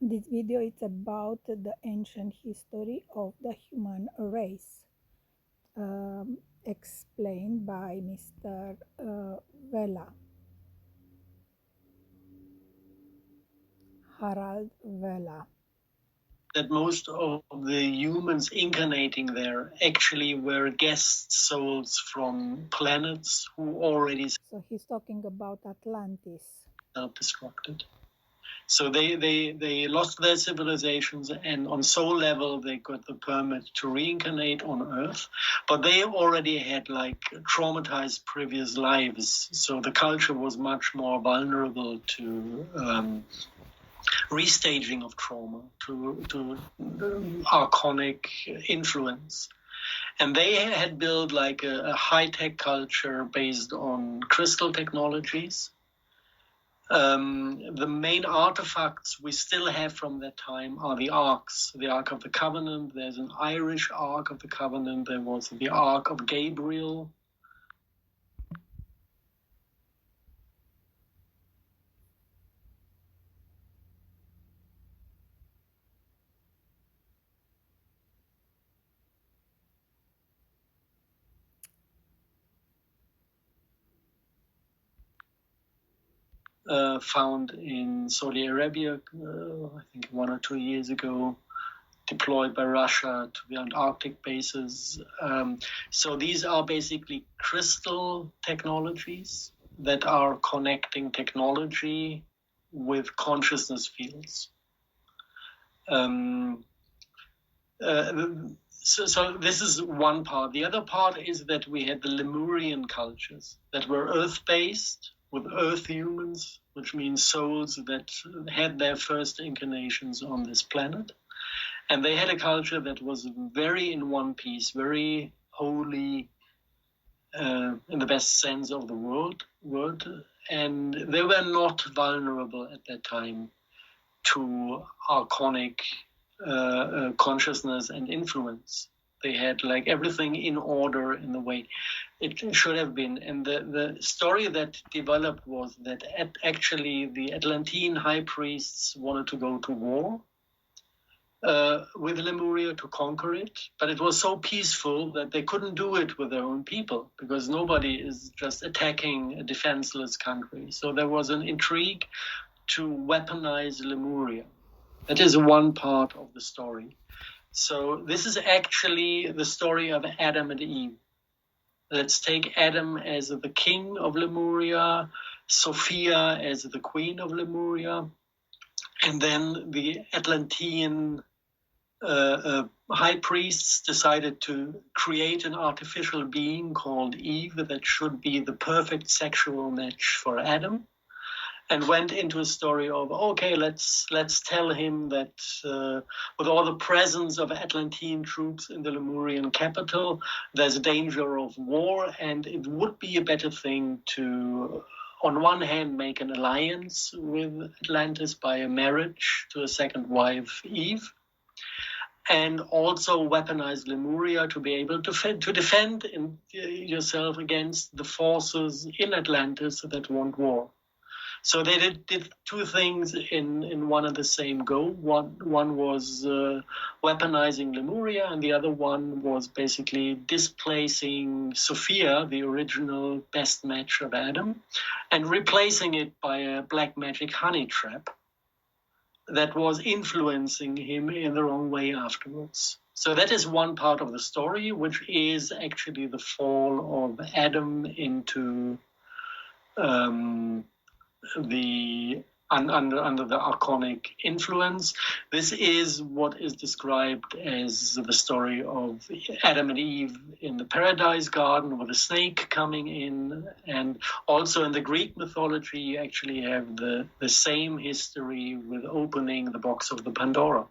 This video is about the ancient history of the human race, explained by Mr. Vela, Harald Vela. That most of the humans incarnating there actually were guest souls from planets who already So he's talking about Atlantis. self-destructed. So they lost their civilizations, and on soul level they got the permit to reincarnate on Earth, but they already had like traumatized previous lives, so the culture was much more vulnerable to restaging of trauma, to archonic influence. And they had built like a high-tech culture based on crystal technologies. The main artifacts we still have from that time are the arks, the Ark of the Covenant. There's an Irish Ark of the Covenant. There was the Ark of Gabriel. Found in Saudi Arabia, I think 1 or 2 years ago, deployed by Russia to the Antarctic bases. So these are basically crystal technologies that are connecting technology with consciousness fields. So this is one part. The other part is that we had the Lemurian cultures that were earth-based, with earth humans, which means souls that had their first incarnations on this planet. And they had a culture that was very in one piece, very holy, in the best sense of the word. And they were not vulnerable at that time to archonic consciousness and influence. They had like everything in order in the way it should have been. And the story that developed was that actually the Atlantean high priests wanted to go to war with Lemuria to conquer it, but it was so peaceful that they couldn't do it with their own people, because nobody is just attacking a defenseless country. So there was an intrigue to weaponize Lemuria. That is one part of the story. So this is actually the story of Adam and Eve. Let's take Adam as the king of Lemuria, Sophia as the queen of Lemuria, and then the Atlantean high priests decided to create an artificial being called Eve that should be the perfect sexual match for Adam, and went into a story of, okay, let's tell him that with all the presence of Atlantean troops in the Lemurian capital, there's a danger of war, and it would be a better thing to, on one hand, make an alliance with Atlantis by a marriage to a second wife, Eve, and also weaponize Lemuria to be able to defend yourself against the forces in Atlantis that want war. So they did two things in one and the same go. One was weaponizing Lemuria, and the other one was basically displacing Sophia, the original best match of Adam, and replacing it by a black magic honey trap that was influencing him in the wrong way afterwards. So that is one part of the story, which is actually the fall of Adam into under the archonic influence. This is what is described as the story of Adam and Eve in the paradise garden with a snake coming in. And also in the Greek mythology, you actually have the same history with opening the box of the Pandora.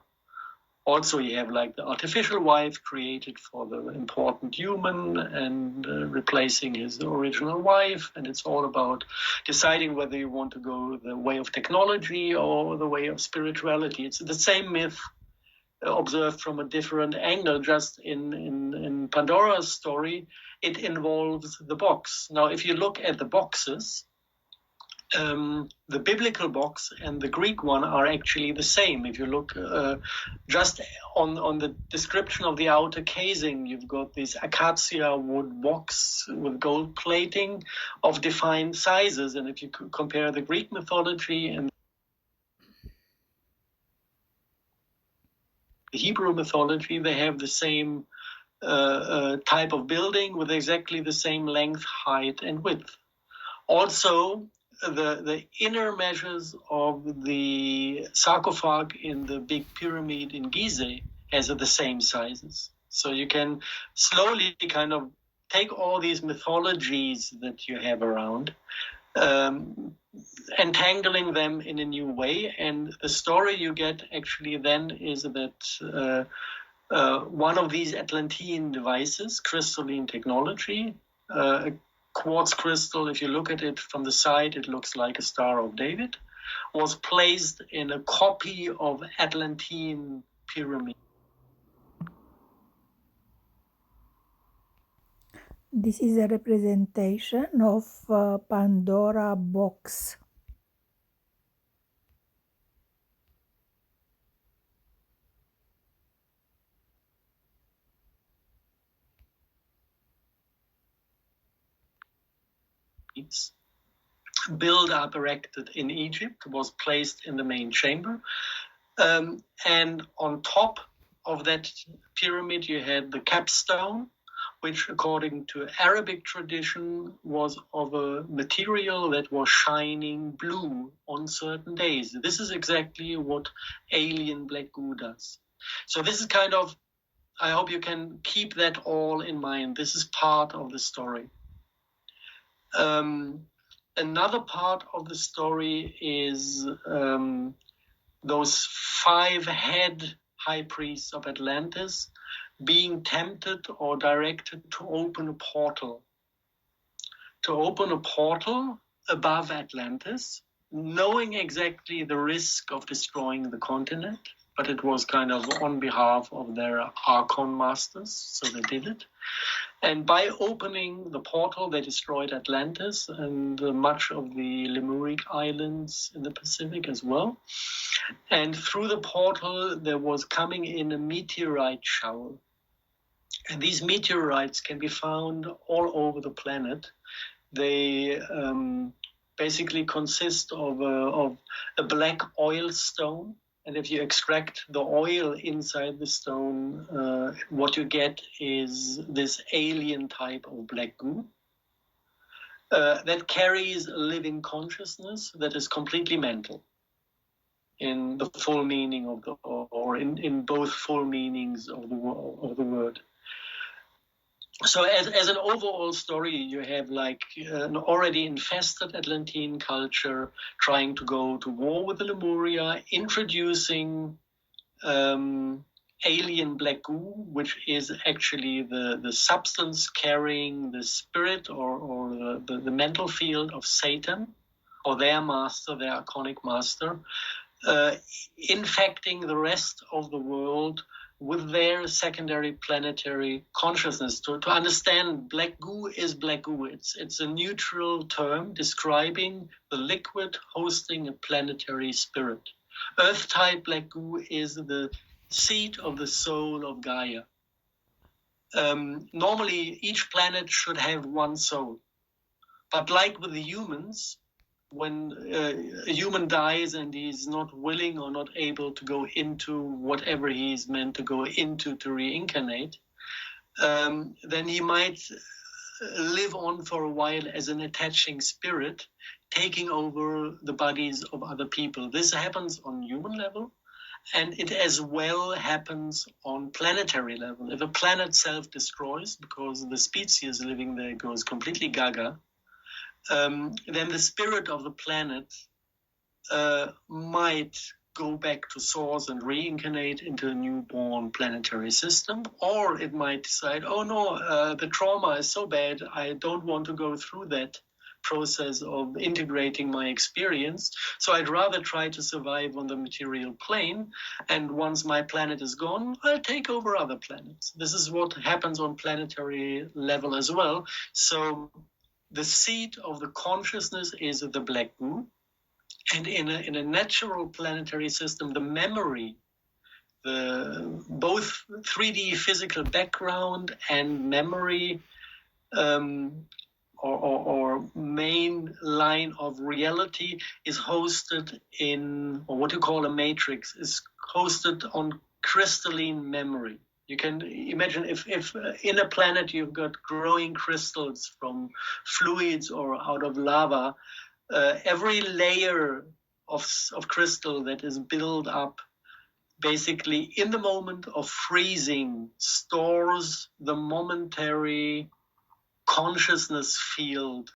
Also, you have like the artificial wife created for the important human and replacing his original wife. And it's all about deciding whether you want to go the way of technology or the way of spirituality. It's the same myth observed from a different angle. Just in Pandora's story, it involves the box. Now, if you look at the boxes, the biblical box and the Greek one are actually the same. If you look just on the description of the outer casing, you've got this acacia wood box with gold plating of defined sizes. And if you compare the Greek mythology and the Hebrew mythology, they have the same type of building with exactly the same length, height, and width. Also, the inner measures of the sarcophag in the big pyramid in Gizeh has the same sizes. So you can slowly kind of take all these mythologies that you have around, entangling them in a new way. And the story you get actually then is that one of these Atlantean devices, crystalline technology, a quartz crystal, if you look at it from the side, it looks like a Star of David, was placed in a copy of Atlantean pyramid. This is a representation of Pandora box. Build up erected in Egypt was placed in the main chamber. And on top of that pyramid, you had the capstone, which according to Arabic tradition was of a material that was shining blue on certain days. This is exactly what alien black goo does. So this is kind of, I hope you can keep that all in mind. This is part of the story. Another part of the story is those 5 head high priests of Atlantis being tempted or directed to open a portal. To open a portal above Atlantis, knowing exactly the risk of destroying the continent, but it was kind of on behalf of their Archon masters, so they did it. And by opening the portal, they destroyed Atlantis and much of the Lemuric islands in the Pacific as well. And through the portal, there was coming in a meteorite shower. And these meteorites can be found all over the planet. They basically consist of a black oil stone. And if you extract the oil inside the stone, what you get is this alien type of black goo that carries a living consciousness that is completely mental in the full meaning of the, or in both full meanings of the word. So as an overall story, you have like an already infested Atlantean culture trying to go to war with the Lemuria, introducing alien black goo, which is actually the substance carrying the spirit or the mental field of Satan, or their master, their iconic master, infecting the rest of the world with their secondary planetary consciousness. To understand, black goo is black goo. It's a neutral term describing the liquid hosting a planetary spirit. Earth-type black goo is the seat of the soul of Gaia. Normally, each planet should have one soul. But like with the humans, when a human dies and he's not willing or not able to go into whatever he's meant to go into to reincarnate, then he might live on for a while as an attaching spirit, taking over the bodies of other people. This happens on human level, and it as well happens on planetary level. If a planet self-destroys because the species living there goes completely gaga, then the spirit of the planet might go back to source and reincarnate into a newborn planetary system, or it might decide, oh no, the trauma is so bad, I don't want to go through that process of integrating my experience, so I'd rather try to survive on the material plane, and once my planet is gone, I'll take over other planets. This is what happens on planetary level as well. So the seat of the consciousness is the black goo. And in a natural planetary system, the memory, both 3D physical background and memory, or main line of reality, is hosted in, or what you call a matrix, is hosted on crystalline memory. You can imagine if in a planet you've got growing crystals from fluids or out of lava, every layer of crystal that is built up basically in the moment of freezing stores the momentary consciousness field